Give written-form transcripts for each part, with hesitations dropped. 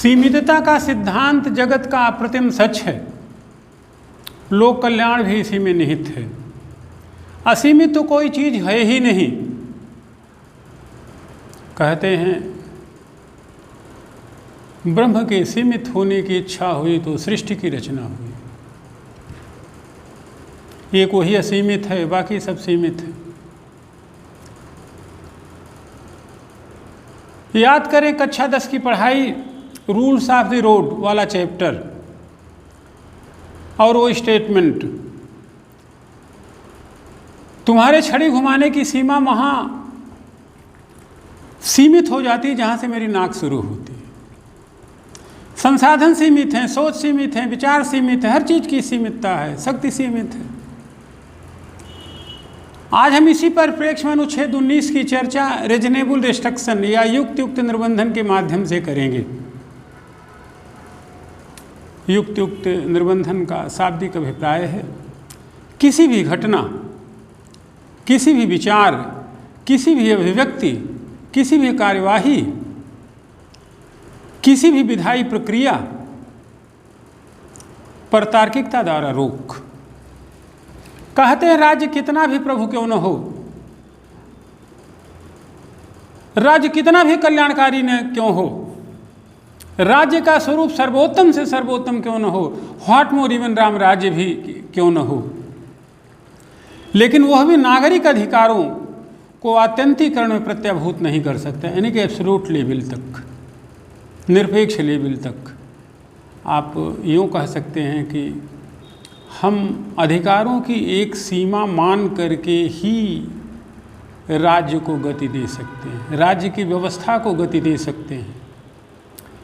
सीमितता का सिद्धांत जगत का अप्रतिम सच है। लोक कल्याण भी इसी में निहित है। असीमित तो कोई चीज है ही नहीं। कहते हैं ब्रह्म के सीमित होने की इच्छा हुई तो सृष्टि की रचना हुई। एक वही असीमित है, बाकी सब सीमित है। याद करें कक्षा 10 की पढ़ाई, रूल्स ऑफ द रोड वाला चैप्टर और वो स्टेटमेंट। तुम्हारे छड़ी घुमाने की सीमा वहां सीमित हो जाती है जहां से मेरी नाक शुरू होती है। संसाधन सीमित हैं, सोच सीमित है, विचार सीमित है, हर चीज की सीमितता है, शक्ति सीमित है। आज हम इसी परिप्रेक्ष्य में अनुच्छेद 19 की चर्चा रीजनेबल रिस्ट्रिक्शन या युक्त निर्बंधन के माध्यम से करेंगे। युक्त निर्बंधन का शाब्दिक अभिप्राय है किसी भी घटना, किसी भी विचार, किसी भी अभिव्यक्ति, किसी भी कार्यवाही, किसी भी विधायी प्रक्रिया पर तार्किकता द्वारा रोक। कहते हैं राज्य कितना भी प्रभु क्यों न हो, राज्य कितना भी कल्याणकारी न क्यों हो, राज्य का स्वरूप सर्वोत्तम से सर्वोत्तम क्यों न हो, व्हाट मोर इवन राम राज्य भी क्यों न हो, लेकिन वह भी नागरिक अधिकारों को आत्यंतिकरण में प्रत्याभूत नहीं कर सकता। यानी कि एब्सोल्यूट लेवल तक, निरपेक्ष लेवल तक। आप यूँ कह सकते हैं कि हम अधिकारों की एक सीमा मान करके ही राज्य को गति दे सकते हैं, राज्य की व्यवस्था को गति दे सकते हैं।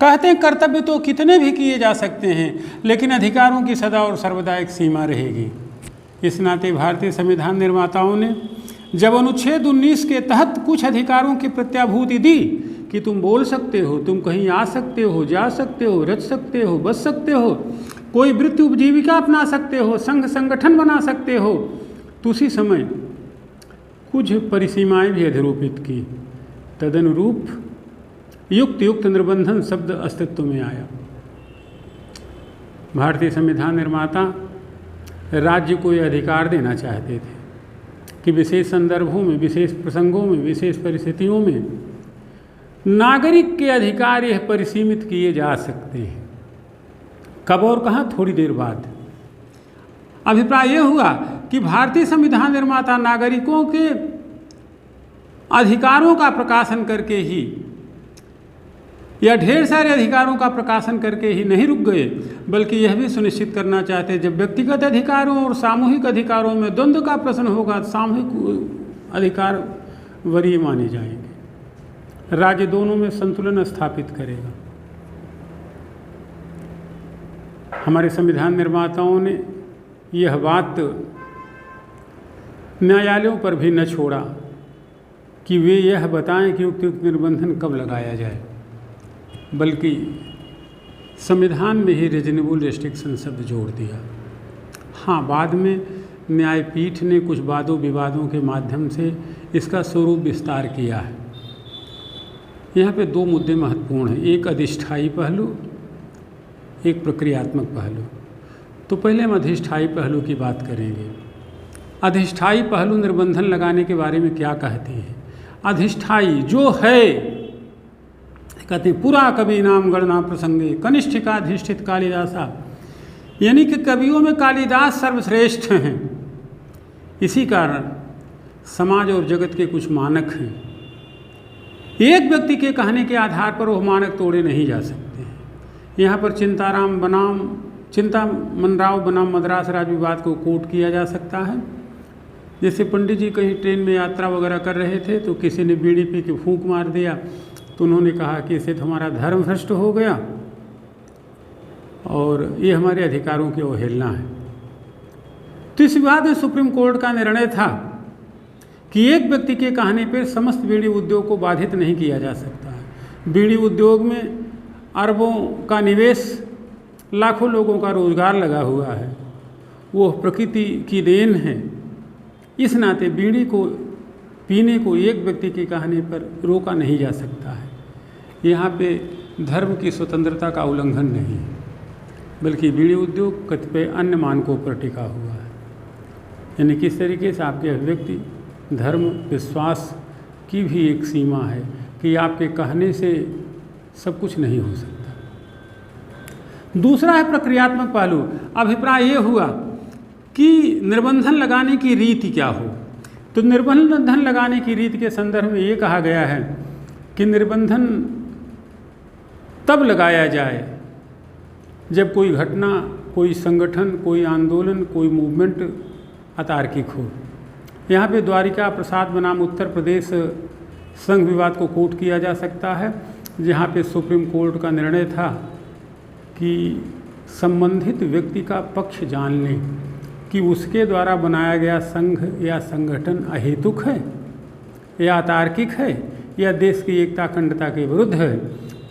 कहते हैं कर्तव्य तो कितने भी किए जा सकते हैं, लेकिन अधिकारों की सदा और सर्वदा एक सीमा रहेगी। इस नाते भारतीय संविधान निर्माताओं ने जब अनुच्छेद 19 के तहत कुछ अधिकारों की प्रत्याभूति दी कि तुम बोल सकते हो, तुम कहीं आ सकते हो, जा सकते हो, रच सकते हो, बच सकते हो, कोई वृत्ति उपजीविका अपना सकते हो, संघ संगठन बना सकते हो, तो उसी समय कुछ परिसीमाएं भी अधिरोपित की। तदनुरूप युक्त निर्बंधन शब्द अस्तित्व में आया। भारतीय संविधान निर्माता राज्य को यह अधिकार देना चाहते थे कि विशेष संदर्भों में, विशेष प्रसंगों में, विशेष परिस्थितियों में नागरिक के अधिकार यह परिसीमित किए जा सकते हैं। कब और कहाँ? थोड़ी देर बाद। अभिप्राय यह हुआ कि भारतीय संविधान निर्माता नागरिकों के अधिकारों का प्रकाशन करके ही या ढेर सारे अधिकारों का प्रकाशन करके ही नहीं रुक गए, बल्कि यह भी सुनिश्चित करना चाहते जब व्यक्तिगत अधिकारों और सामूहिक अधिकारों में द्वंद्व का प्रश्न होगा, सामूहिक अधिकार वरीय माने जाएंगे। राज्य दोनों में संतुलन स्थापित करेगा। हमारे संविधान निर्माताओं ने यह बात न्यायालयों पर भी न छोड़ा कि वे यह बताएं कि युक्त निर्बंधन कब लगाया जाए, बल्कि संविधान में ही रीजनेबल रिस्ट्रिक्शन शब्द जोड़ दिया। हाँ, बाद में न्यायपीठ ने कुछ वादों विवादों के माध्यम से इसका स्वरूप विस्तार किया है। यहाँ पे दो मुद्दे महत्वपूर्ण हैं, एक अधिष्ठायी पहलू, एक प्रक्रियात्मक पहलू। तो पहले हम अधिष्ठायी पहलू की बात करेंगे। अधिष्ठायी पहलू निर्बंधन लगाने के बारे में क्या कहते हैं? अधिष्ठायी जो है, कहते हैं पुरा कवि नाम गणना प्रसंगे कनिष्ठिकाधिष्ठित कालिदासा, यानी कि कवियों में कालिदास सर्वश्रेष्ठ हैं। इसी कारण समाज और जगत के कुछ मानक हैं, एक व्यक्ति के कहने के आधार पर वह मानक तोड़े नहीं जा सकते हैं। यहाँ पर चिंतामनराव बनाम मद्रास राज्य विवाद को कोट किया जा सकता है। जैसे पंडित जी कहीं ट्रेन में यात्रा वगैरह कर रहे थे तो किसी ने बीड़ी पी के फूंक मार दिया, तो उन्होंने कहा कि इससे तो हमारा धर्म भ्रष्ट हो गया और ये हमारे अधिकारों की अवहेलना है। तो इस विवाद में सुप्रीम कोर्ट का निर्णय था कि एक व्यक्ति के कहने पर समस्त बीड़ी उद्योग को बाधित नहीं किया जा सकता है। बीड़ी उद्योग में अरबों का निवेश, लाखों लोगों का रोजगार लगा हुआ है, वो प्रकृति की देन है। इस नाते बीड़ी को पीने को एक व्यक्ति के कहने पर रोका नहीं जा सकता है। यहाँ पे धर्म की स्वतंत्रता का उल्लंघन नहीं है, बल्कि बीड़ी उद्योग कतिपय अन्य मानकों पर टिका हुआ है। यानी किस तरीके से आपकी अभिव्यक्ति, धर्म, विश्वास की भी एक सीमा है कि आपके कहने से सब कुछ नहीं हो सकता। दूसरा है प्रक्रियात्मक पहलू। अभिप्राय ये हुआ कि निर्बंधन लगाने की रीति क्या हो। तो निर्बंधन लगाने की रीति के संदर्भ में ये कहा गया है कि निर्बंधन तब लगाया जाए जब कोई घटना, कोई संगठन, कोई आंदोलन, कोई मूवमेंट अतार्किक हो। यहाँ पे द्वारिका प्रसाद बनाम उत्तर प्रदेश संघ विवाद को कोट किया जा सकता है, जहाँ पे सुप्रीम कोर्ट का निर्णय था कि संबंधित व्यक्ति का पक्ष जान लें कि उसके द्वारा बनाया गया संघ या संगठन अहेतुक है या अतार्किक है या देश की एकता अखंडता के विरुद्ध है।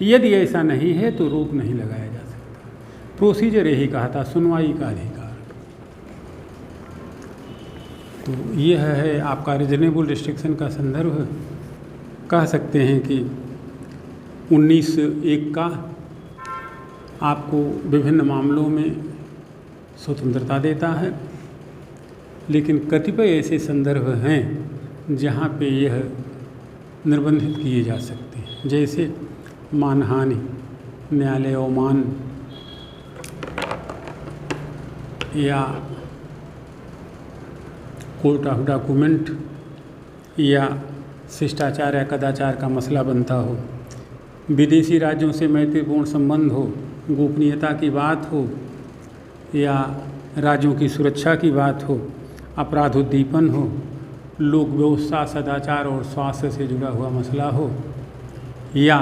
यदि ऐसा नहीं है तो रोक नहीं लगाया जा सकता। प्रोसीजर यही कहा था, सुनवाई का अधिकार। तो यह है आपका रीजनेबल रिस्ट्रिक्शन का संदर्भ। कह सकते हैं कि 19(1) का आपको विभिन्न मामलों में स्वतंत्रता देता है, लेकिन कतिपय ऐसे संदर्भ हैं जहाँ पे यह निर्बंधित किए जा सकते हैं, जैसे मानहानि, न्यायालय अवमान या कोर्ट ऑफ डॉक्यूमेंट या शिष्टाचार या कदाचार का मसला बनता हो, विदेशी राज्यों से मैत्रीपूर्ण संबंध हो, गोपनीयता की बात हो या राज्यों की सुरक्षा की बात हो, अपराधोद्दीपन हो, लोक व्यवस्था, सदाचार और स्वास्थ्य से जुड़ा हुआ मसला हो, या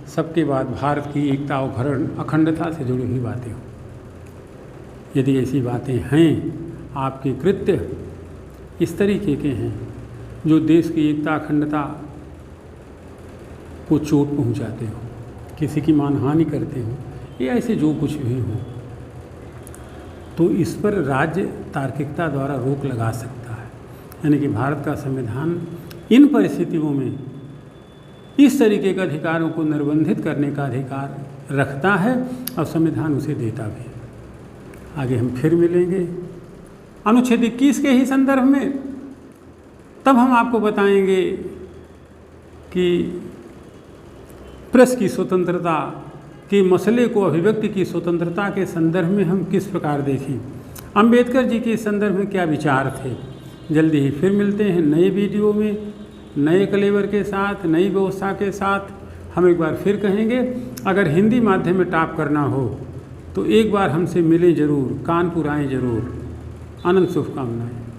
सबके बाद भारत की एकता और अखंडता से जुड़ी हुई बातें हो। यदि ऐसी बातें हैं, आपके कृत्य इस तरीके के हैं जो देश की एकता अखंडता को चोट पहुंचाते हो, किसी की मानहानि करते हो, या ऐसे जो कुछ भी हो, तो इस पर राज्य तार्किकता द्वारा रोक लगा सकता है। यानी कि भारत का संविधान इन परिस्थितियों में इस तरीके के अधिकारों को निर्बंधित करने का अधिकार रखता है और संविधान उसे देता भी। आगे हम फिर मिलेंगे अनुच्छेद 21 के ही संदर्भ में। तब हम आपको बताएंगे कि प्रेस की स्वतंत्रता के मसले को अभिव्यक्ति की स्वतंत्रता के संदर्भ में हम किस प्रकार देखें, अंबेडकर जी के संदर्भ में क्या विचार थे। जल्दी ही फिर मिलते हैं नए वीडियो में, नए कलेवर के साथ, नई व्यवस्था के साथ। हम एक बार फिर कहेंगे, अगर हिंदी माध्यम में टॉप करना हो तो एक बार हमसे मिलें ज़रूर, कानपुर आएँ ज़रूर। अनंत शुभकामनाएं।